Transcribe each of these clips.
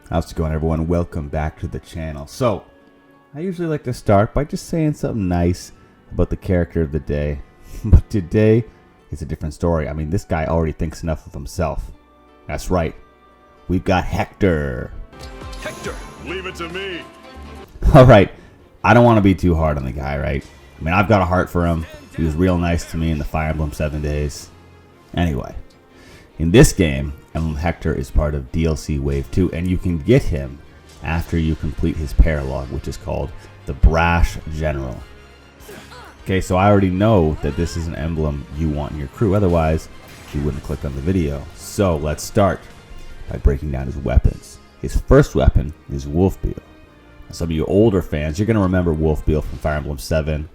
How's it going, everyone? Welcome back to the channel. So, I usually like to start by just saying something nice about the character of the day. But today, it's a different story. I mean, this guy already thinks enough of himself. That's right. We've got Hector. Hector, leave it to me. Alright, I don't want to be too hard on the guy, right? I mean, I've got a heart for him. He was real nice to me in the Fire Emblem 7 days. Anyway, in this game, Emblem Hector is part of DLC Wave 2, and you can get him after you complete his paralogue, which is called the Brash General. Okay, so I already know that this is an emblem you want in your crew, otherwise you wouldn't click on the video. So let's start by breaking down his weapons. His first weapon is Wolfbeal. Some of you older fans, you're going to remember Wolfbeal from Fire Emblem 7.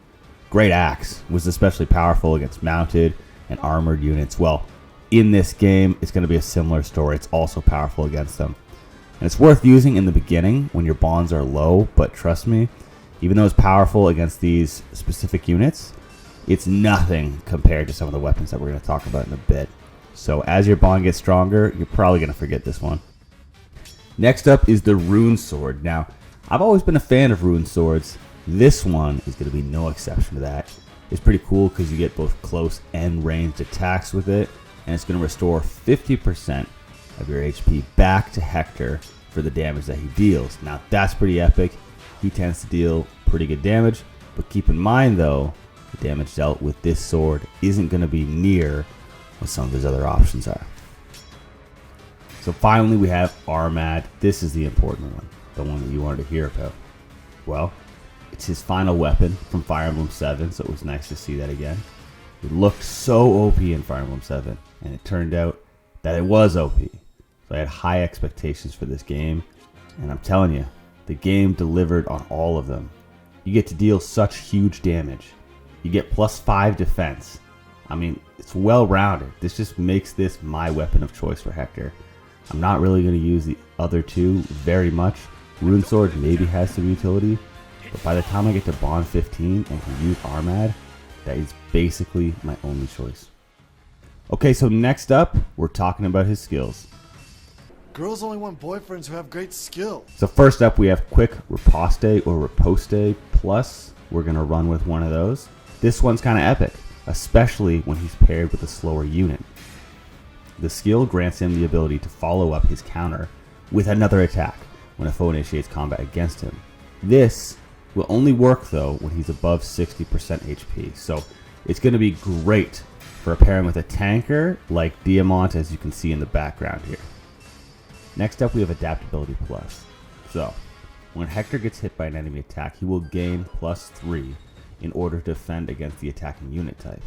Great axe, was especially powerful against mounted and armored units. Well, in this game, it's going to be a similar story. It's also powerful against them. And it's worth using in the beginning when your bonds are low, but trust me, even though it's powerful against these specific units, it's nothing compared to some of the weapons that we're going to talk about in a bit. So as your bond gets stronger, you're probably going to forget this one. Next up is the Rune Sword. Now, I've always been a fan of Rune Swords. This one is going to be no exception to that. It's pretty cool because you get both close and ranged attacks with it. And it's going to restore 50% of your HP back to Hector for the damage that he deals. Now that's pretty epic. He tends to deal pretty good damage, but keep in mind though, the damage dealt with this sword isn't going to be near what some of his other options are. So finally we have Armad. This is the important one, the one that you wanted to hear about. Well, it's his final weapon from Fire Emblem 7, so it was nice to see that again. It looked so OP in Fire Emblem 7, and it turned out that it was OP. So I had high expectations for this game, and I'm telling you, the game delivered on all of them. You get to deal such huge damage. You get +5 defense. I mean, it's well-rounded. This just makes this my weapon of choice for Hector. I'm not really going to use the other two very much. Rune Sword maybe has some utility, but by the time I get to Bond 15 and can use Armad, that is basically my only choice. Okay, so next up, we're talking about his skills. Girls only want boyfriends who have great skill. So first up, we have Quick Riposte or Riposte Plus. We're going to run with one of those. This one's kind of epic, especially when he's paired with a slower unit. The skill grants him the ability to follow up his counter with another attack when a foe initiates combat against him. This will only work though when he's above 60% HP, so it's going to be great for pairing with a tanker like Diamant, as you can see in the background here. Next up we have Adaptability Plus. So when Hector gets hit by an enemy attack, he will gain +3 in order to defend against the attacking unit type.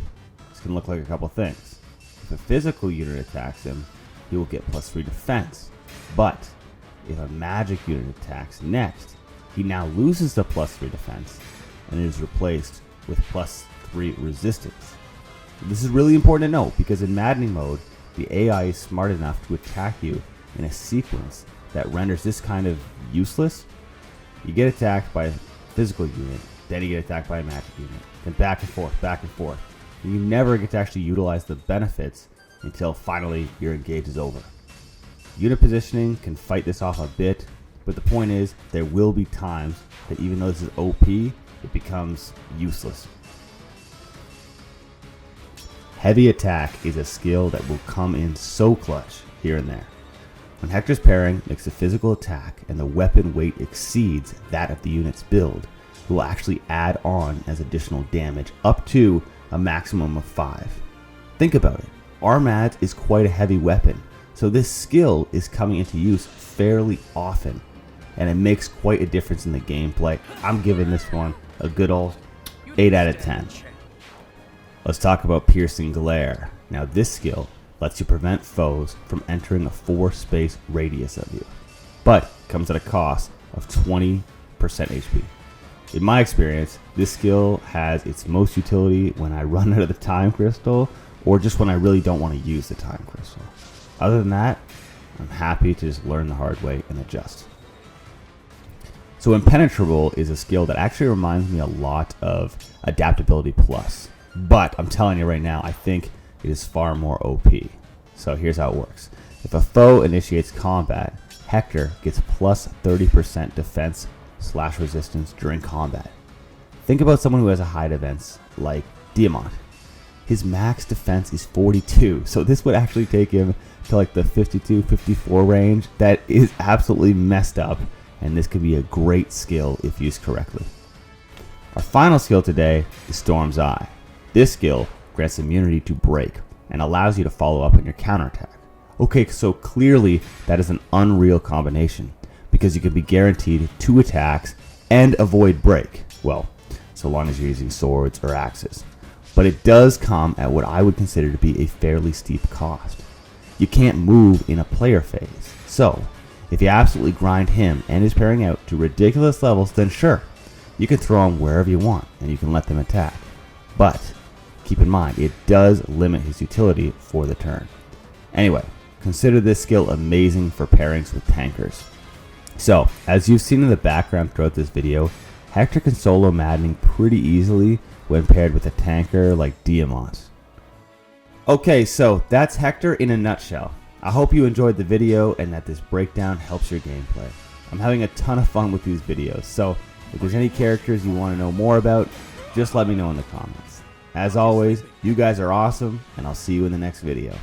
This can look like a couple things. If a physical unit attacks him, he will get +3 defense, but if a magic unit attacks next, he now loses the +3 defense and is replaced with +3 resistance. This is really important to note because in Maddening mode, the AI is smart enough to attack you in a sequence that renders this kind of useless. You get attacked by a physical unit, then you get attacked by a magic unit, then back and forth, back and forth. And you never get to actually utilize the benefits until finally your engage is over. Unit positioning can fight this off a bit, but the point is, there will be times that even though this is OP, it becomes useless. Heavy attack is a skill that will come in so clutch here and there. When Hector's pairing makes a physical attack and the weapon weight exceeds that of the unit's build, it will actually add on as additional damage up to a maximum of 5. Think about it. Armad is quite a heavy weapon, so this skill is coming into use fairly often, and it makes quite a difference in the gameplay. I'm giving this one a good old 8 out of 10. Let's talk about Piercing Glare. Now this skill lets you prevent foes from entering a 4-space radius of you, but comes at a cost of 20% HP. In my experience, this skill has its most utility when I run out of the time crystal, or just when I really don't want to use the time crystal. Other than that, I'm happy to just learn the hard way and adjust. So Impenetrable is a skill that actually reminds me a lot of Adaptability Plus. But I'm telling you right now, I think it is far more OP. So here's how it works. If a foe initiates combat, Hector gets plus 30% defense / resistance during combat. Think about someone who has a high defense like Diamant. His max defense is 42, so this would actually take him to like the 52, 54 range. That is absolutely messed up, and this could be a great skill if used correctly. Our final skill today is Storm's Eye. This skill grants immunity to break and allows you to follow up on your counterattack. Okay, so clearly that is an unreal combination because you can be guaranteed 2 attacks and avoid break. Well, so long as you're using swords or axes. But it does come at what I would consider to be a fairly steep cost. You can't move in a player phase. So, if you absolutely grind him and his pairing out to ridiculous levels, then sure, you can throw him wherever you want and you can let them attack. But keep in mind, it does limit his utility for the turn. Anyway, consider this skill amazing for pairings with tankers. So, as you've seen in the background throughout this video, Hector can solo Maddening pretty easily when paired with a tanker like Diamant. Okay, so that's Hector in a nutshell. I hope you enjoyed the video and that this breakdown helps your gameplay. I'm having a ton of fun with these videos, so if there's any characters you want to know more about, just let me know in the comments. As always, you guys are awesome, and I'll see you in the next video.